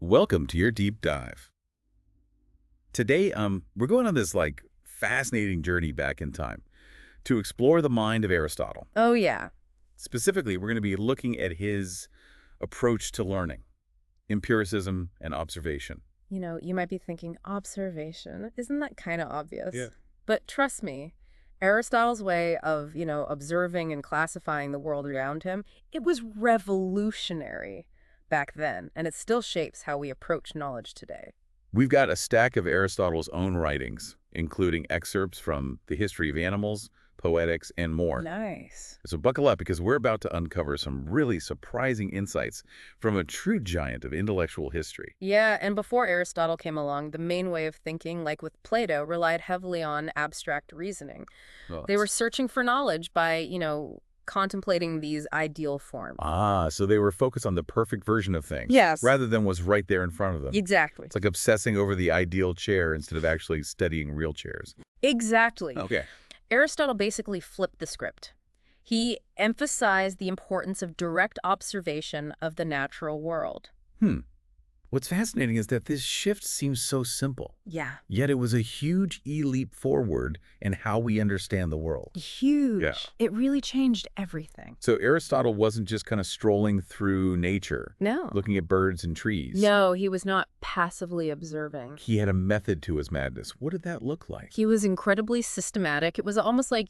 Welcome to your deep dive. Today, we're going on this fascinating journey back in time to explore the mind of Aristotle. Oh, yeah. Specifically, we're going to be looking at his approach to learning, empiricism and observation. You might be thinking, observation, isn't that kind of obvious? Yeah. But trust me, Aristotle's way of, observing and classifying the world around him, it was revolutionary back then, and it still shapes how we approach knowledge today. We've got a stack of Aristotle's own writings, including excerpts from The History of Animals, Poetics, and more. Nice. So buckle up because we're about to uncover some really surprising insights from a true giant of intellectual history. Yeah, and before Aristotle came along, the main way of thinking, like with Plato, relied heavily on abstract reasoning. Well, They were searching for knowledge by, contemplating these ideal forms. so they were focused on the perfect version of things. Yes. Rather than what's right there in front of them. Exactly. It's like obsessing over the ideal chair instead of actually studying real chairs. Exactly. Okay. Aristotle basically flipped the script. He emphasized the importance of direct observation of the natural world. What's fascinating is that this shift seems so simple. Yeah. Yet it was a huge leap forward in how we understand the world. Huge. Yeah. It really changed everything. So Aristotle wasn't just kind of strolling through nature, No. looking at birds and trees. No, he was not passively observing. He had a method to his madness. What did that look like? He was incredibly systematic. It was almost like,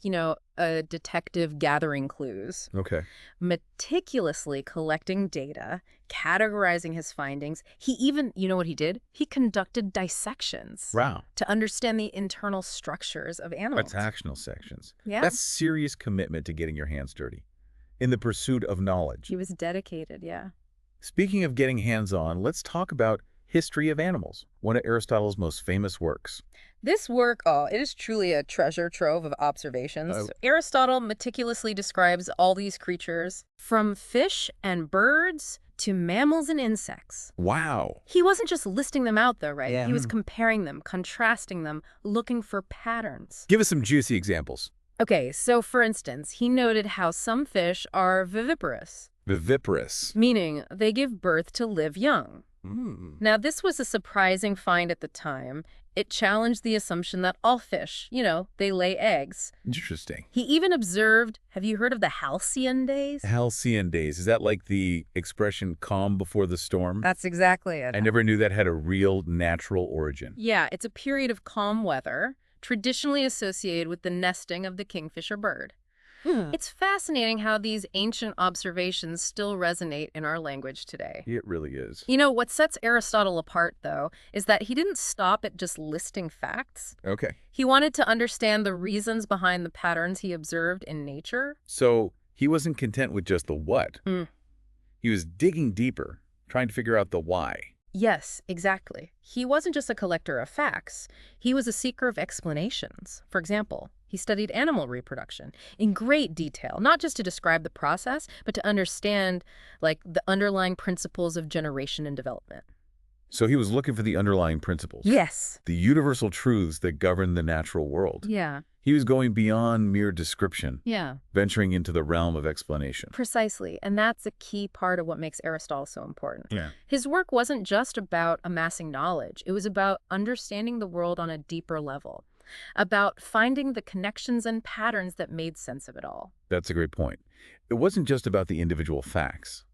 a detective gathering clues, Okay. meticulously collecting data, categorizing his findings. He even, you know what he did? He conducted dissections Wow. to understand the internal structures of animals. Transactional sections. Yeah. That's serious commitment to getting your hands dirty in the pursuit of knowledge. He was dedicated, yeah. Speaking of getting hands-on, let's talk about History of Animals, one of Aristotle's most famous works. This work, it is truly a treasure trove of observations. Oh. Aristotle meticulously describes all these creatures, from fish and birds to mammals and insects. Wow. He wasn't just listing them out, though, right? Yeah. He was comparing them, contrasting them, looking for patterns. Give us some juicy examples. Okay, so for instance, he noted how some fish are viviparous, Viviparous. meaning they give birth to live young. Now, this was a surprising find at the time. It challenged the assumption that all fish, they lay eggs. Interesting. He even observed, have you heard of the halcyon days? Halcyon days. Is that like the expression calm before the storm? That's exactly it. I never knew that had a real natural origin. Yeah, it's a period of calm weather, traditionally associated with the nesting of the kingfisher bird. It's fascinating how these ancient observations still resonate in our language today. It really is. What sets Aristotle apart, though, is that he didn't stop at just listing facts. Okay. He wanted to understand the reasons behind the patterns he observed in nature. So he wasn't content with just the what. Mm. He was digging deeper, trying to figure out the why. Yes, exactly. He wasn't just a collector of facts. He was a seeker of explanations. For example, he studied animal reproduction in great detail, not just to describe the process, but to understand, the underlying principles of generation and development. So he was looking for the underlying principles. Yes. The universal truths that govern the natural world. Yeah. He was going beyond mere description, Yeah. venturing into the realm of explanation. Precisely. And that's a key part of what makes Aristotle so important. Yeah. His work wasn't just about amassing knowledge. It was about understanding the world on a deeper level, about finding the connections and patterns that made sense of it all. That's a great point. It wasn't just about the individual facts,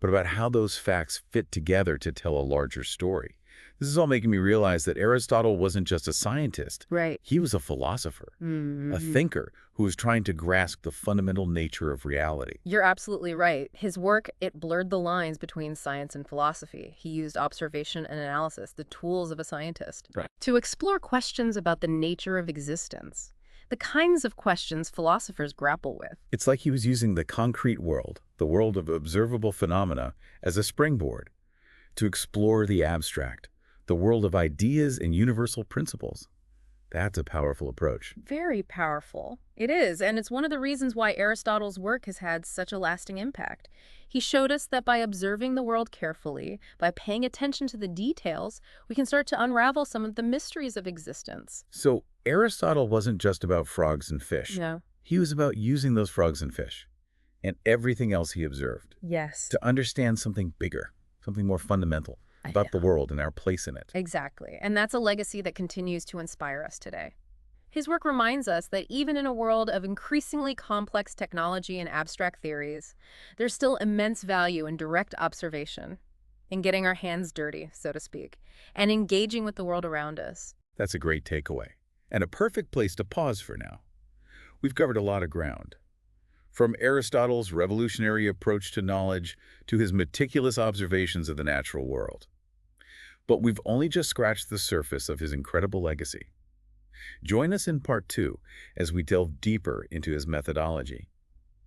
but about how those facts fit together to tell a larger story. This is all making me realize that Aristotle wasn't just a scientist. Right. He was a philosopher, a thinker who was trying to grasp the fundamental nature of reality. You're absolutely right. His work, it blurred the lines between science and philosophy. He used observation and analysis, the tools of a scientist, Right. to explore questions about the nature of existence, the kinds of questions philosophers grapple with. It's like he was using the concrete world, the world of observable phenomena, as a springboard to explore the abstract, the world of ideas and universal principles. That's a powerful approach. Very powerful. It is, and it's one of the reasons why Aristotle's work has had such a lasting impact. He showed us that by observing the world carefully, by paying attention to the details, we can start to unravel some of the mysteries of existence. So Aristotle wasn't just about frogs and fish. No. He was about using those frogs and fish and everything else he observed Yes. to understand something bigger, something more fundamental, I about the know. world and our place in it. Exactly. And that's a legacy that continues to inspire us today. His work reminds us that even in a world of increasingly complex technology and abstract theories, there's still immense value in direct observation, in getting our hands dirty, so to speak, and engaging with the world around us. That's a great takeaway, and a perfect place to pause for now. We've covered a lot of ground. From Aristotle's revolutionary approach to knowledge to his meticulous observations of the natural world. But we've only just scratched the surface of his incredible legacy. Join us in part 2 as we delve deeper into his methodology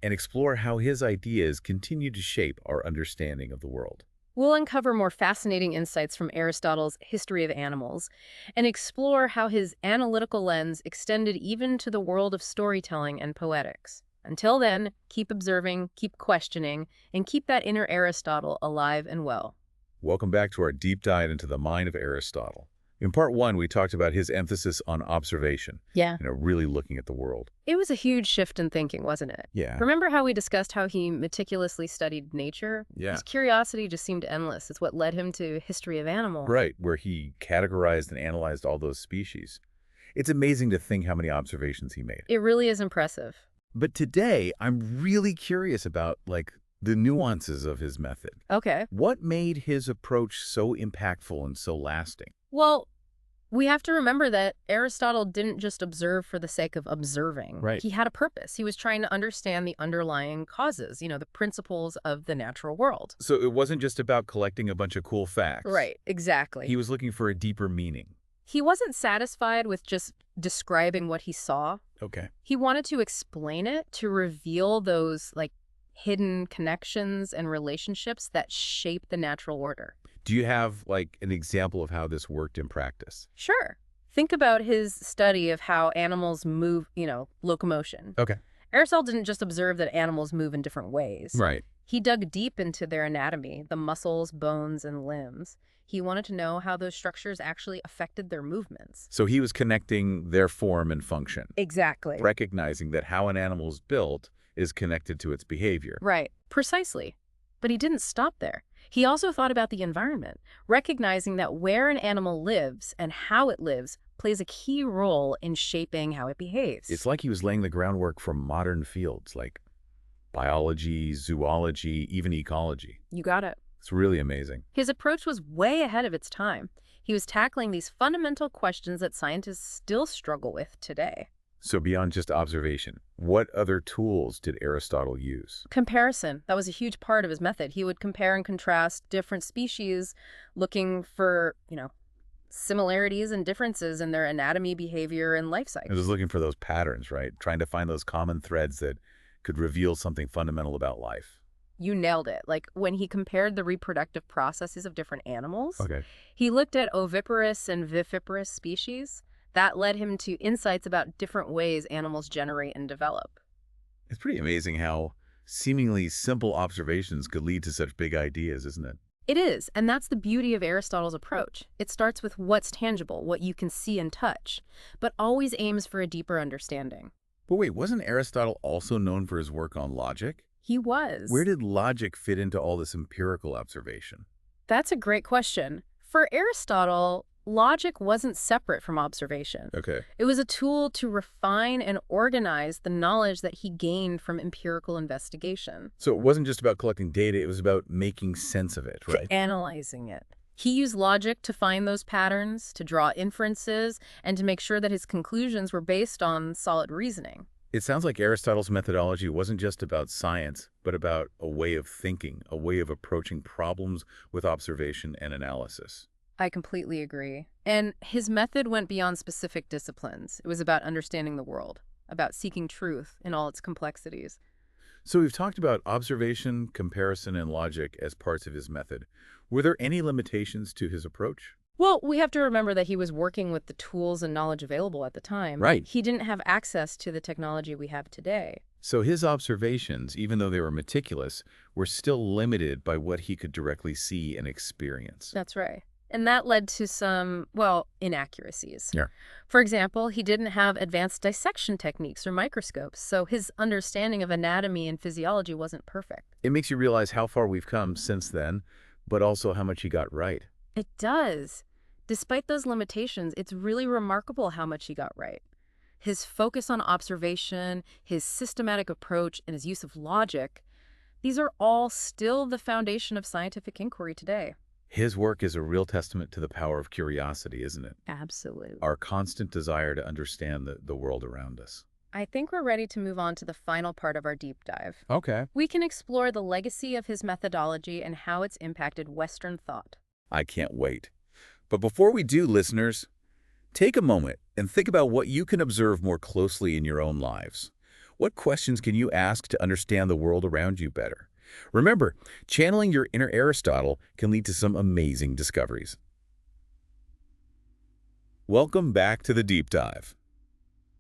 and explore how his ideas continue to shape our understanding of the world. We'll uncover more fascinating insights from Aristotle's History of Animals and explore how his analytical lens extended even to the world of storytelling and poetics. Until then, keep observing, keep questioning, and keep that inner Aristotle alive and well. Welcome back to our deep dive into the mind of Aristotle. In part 1, we talked about his emphasis on observation, Yeah. really looking at the world. It was a huge shift in thinking, wasn't it? Yeah. Remember how we discussed how he meticulously studied nature? Yeah. His curiosity just seemed endless. It's what led him to History of Animals. Right, where he categorized and analyzed all those species. It's amazing to think how many observations he made. It really is impressive. But today, I'm really curious about, the nuances of his method. Okay. What made his approach so impactful and so lasting? Well, we have to remember that Aristotle didn't just observe for the sake of observing. Right. He had a purpose. He was trying to understand the underlying causes, the principles of the natural world. So it wasn't just about collecting a bunch of cool facts. Right, exactly. He was looking for a deeper meaning. He wasn't satisfied with just describing what he saw. Okay. He wanted to explain it, to reveal those, hidden connections and relationships that shape the natural order. Do you have, an example of how this worked in practice? Sure. Think about his study of how animals move, locomotion. Okay. Aristotle didn't just observe that animals move in different ways. Right. He dug deep into their anatomy, the muscles, bones, and limbs. He wanted to know how those structures actually affected their movements. So he was connecting their form and function, Exactly. recognizing that how an animal is built is connected to its behavior. Right. Precisely. But he didn't stop there. He also thought about the environment, recognizing that where an animal lives and how it lives plays a key role in shaping how it behaves. It's like he was laying the groundwork for modern fields like biology, zoology, even ecology. You got it. It's really amazing. His approach was way ahead of its time. He was tackling these fundamental questions that scientists still struggle with today. So beyond just observation, what other tools did Aristotle use? Comparison. That was a huge part of his method. He would compare and contrast different species, looking for, similarities and differences in their anatomy, behavior, and life He cycle. was looking for those patterns, right? Trying to find those common threads that could reveal something fundamental about life. You nailed it. Like when he compared the reproductive processes of different animals, Okay. he looked at oviparous and viviparous species. That led him to insights about different ways animals generate and develop. It's pretty amazing how seemingly simple observations could lead to such big ideas, isn't it? It is, and that's the beauty of Aristotle's approach. It starts with what's tangible, what you can see and touch, but always aims for a deeper understanding. But wait, wasn't Aristotle also known for his work on logic? He was. Where did logic fit into all this empirical observation? That's a great question. For Aristotle, logic wasn't separate from observation. Okay. It was a tool to refine and organize the knowledge that he gained from empirical investigation. So it wasn't just about collecting data, it was about making sense of it, right? Analyzing it. He used logic to find those patterns, to draw inferences, and to make sure that his conclusions were based on solid reasoning. It sounds like Aristotle's methodology wasn't just about science, but about a way of thinking, a way of approaching problems with observation and analysis. I completely agree. And his method went beyond specific disciplines. It was about understanding the world, about seeking truth in all its complexities. So we've talked about observation, comparison, and logic as parts of his method. Were there any limitations to his approach? Well, we have to remember that he was working with the tools and knowledge available at the time. Right. He didn't have access to the technology we have today. So his observations, even though they were meticulous, were still limited by what he could directly see and experience. That's right. And that led to some, inaccuracies. Yeah. For example, he didn't have advanced dissection techniques or microscopes, so his understanding of anatomy and physiology wasn't perfect. It makes you realize how far we've come since then, but also how much he got right. It does. Despite those limitations, it's really remarkable how much he got right. His focus on observation, his systematic approach, and his use of logic, these are all still the foundation of scientific inquiry today. His work is a real testament to the power of curiosity, isn't it? Absolutely. Our constant desire to understand the world around us. I think we're ready to move on to the final part of our deep dive. Okay. We can explore the legacy of his methodology and how it's impacted Western thought. I can't wait. But before we do, listeners, take a moment and think about what you can observe more closely in your own lives. What questions can you ask to understand the world around you better? Remember, channeling your inner Aristotle can lead to some amazing discoveries. Welcome back to the Deep Dive.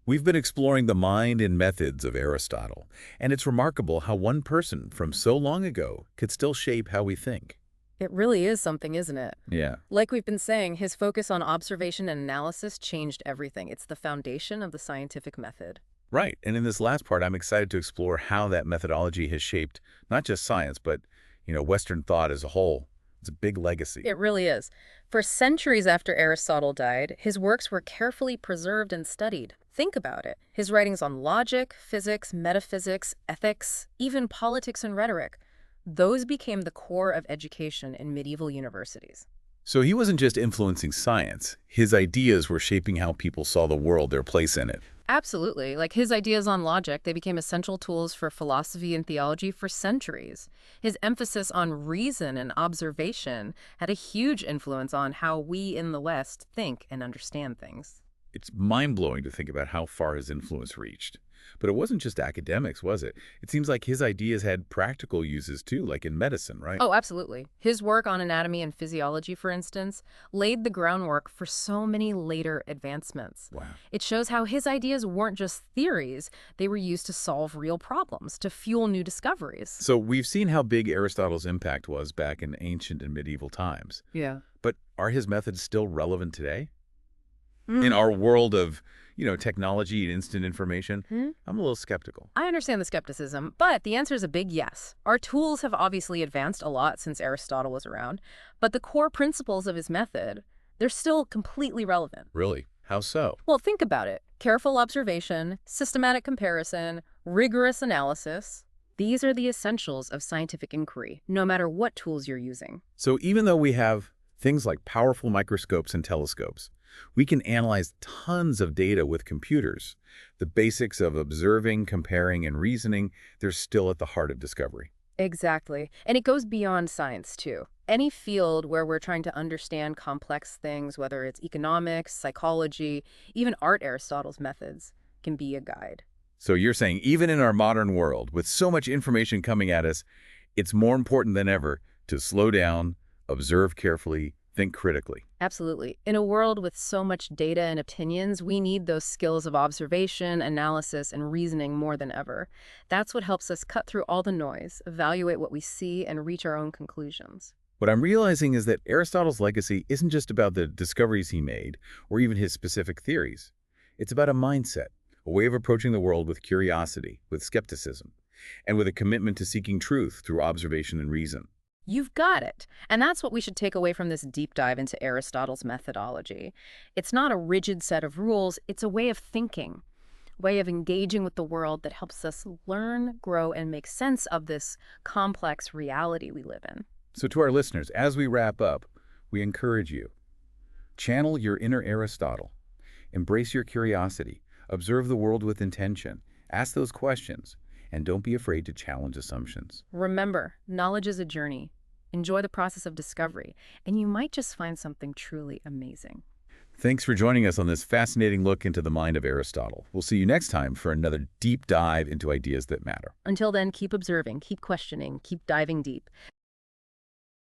We've been exploring the mind and methods of Aristotle, and it's remarkable how one person from so long ago could still shape how we think. It really is something, isn't it? Yeah. Like we've been saying, his focus on observation and analysis changed everything. It's the foundation of the scientific method. Right, and in this last part, I'm excited to explore how that methodology has shaped not just science, but, Western thought as a whole. It's a big legacy. It really is. For centuries after Aristotle died, his works were carefully preserved and studied. Think about it. His writings on logic, physics, metaphysics, ethics, even politics and rhetoric, those became the core of education in medieval universities. So he wasn't just influencing science. His ideas were shaping how people saw the world, their place in it. Absolutely. Like his ideas on logic, they became essential tools for philosophy and theology for centuries. His emphasis on reason and observation had a huge influence on how we in the West think and understand things. It's mind-blowing to think about how far his influence reached. But it wasn't just academics, was it? It seems like his ideas had practical uses too, like in medicine, right? Oh, absolutely. His work on anatomy and physiology, for instance, laid the groundwork for so many later advancements. Wow. It shows how his ideas weren't just theories, they were used to solve real problems, to fuel new discoveries. So we've seen how big Aristotle's impact was back in ancient and medieval times. Yeah. But are his methods still relevant today? In our world of, technology and instant information, I'm a little skeptical. I understand the skepticism, but the answer is a big yes. Our tools have obviously advanced a lot since Aristotle was around, but the core principles of his method, they're still completely relevant. Really? How so? Well, think about it. Careful observation, systematic comparison, rigorous analysis. These are the essentials of scientific inquiry, no matter what tools you're using. So even though we have things like powerful microscopes and telescopes, we can analyze tons of data with computers. The basics of observing, comparing, and reasoning, they're still at the heart of discovery. Exactly. And it goes beyond science, too. Any field where we're trying to understand complex things, whether it's economics, psychology, even art, Aristotle's methods can be a guide. So you're saying even in our modern world, with so much information coming at us, it's more important than ever to slow down, observe carefully, think critically. Absolutely. In a world with so much data and opinions, we need those skills of observation, analysis, and reasoning more than ever. That's what helps us cut through all the noise, evaluate what we see, and reach our own conclusions. What I'm realizing is that Aristotle's legacy isn't just about the discoveries he made, or even his specific theories. It's about a mindset, a way of approaching the world with curiosity, with skepticism, and with a commitment to seeking truth through observation and reason. You've got it. And that's what we should take away from this deep dive into Aristotle's methodology. It's not a rigid set of rules, it's a way of thinking, a way of engaging with the world that helps us learn, grow, and make sense of this complex reality we live in. So to our listeners, as we wrap up, we encourage you, channel your inner Aristotle, embrace your curiosity, observe the world with intention, ask those questions, and don't be afraid to challenge assumptions. Remember, knowledge is a journey. Enjoy the process of discovery, and you might just find something truly amazing. Thanks for joining us on this fascinating look into the mind of Aristotle. We'll see you next time for another deep dive into ideas that matter. Until then, keep observing, keep questioning, keep diving deep.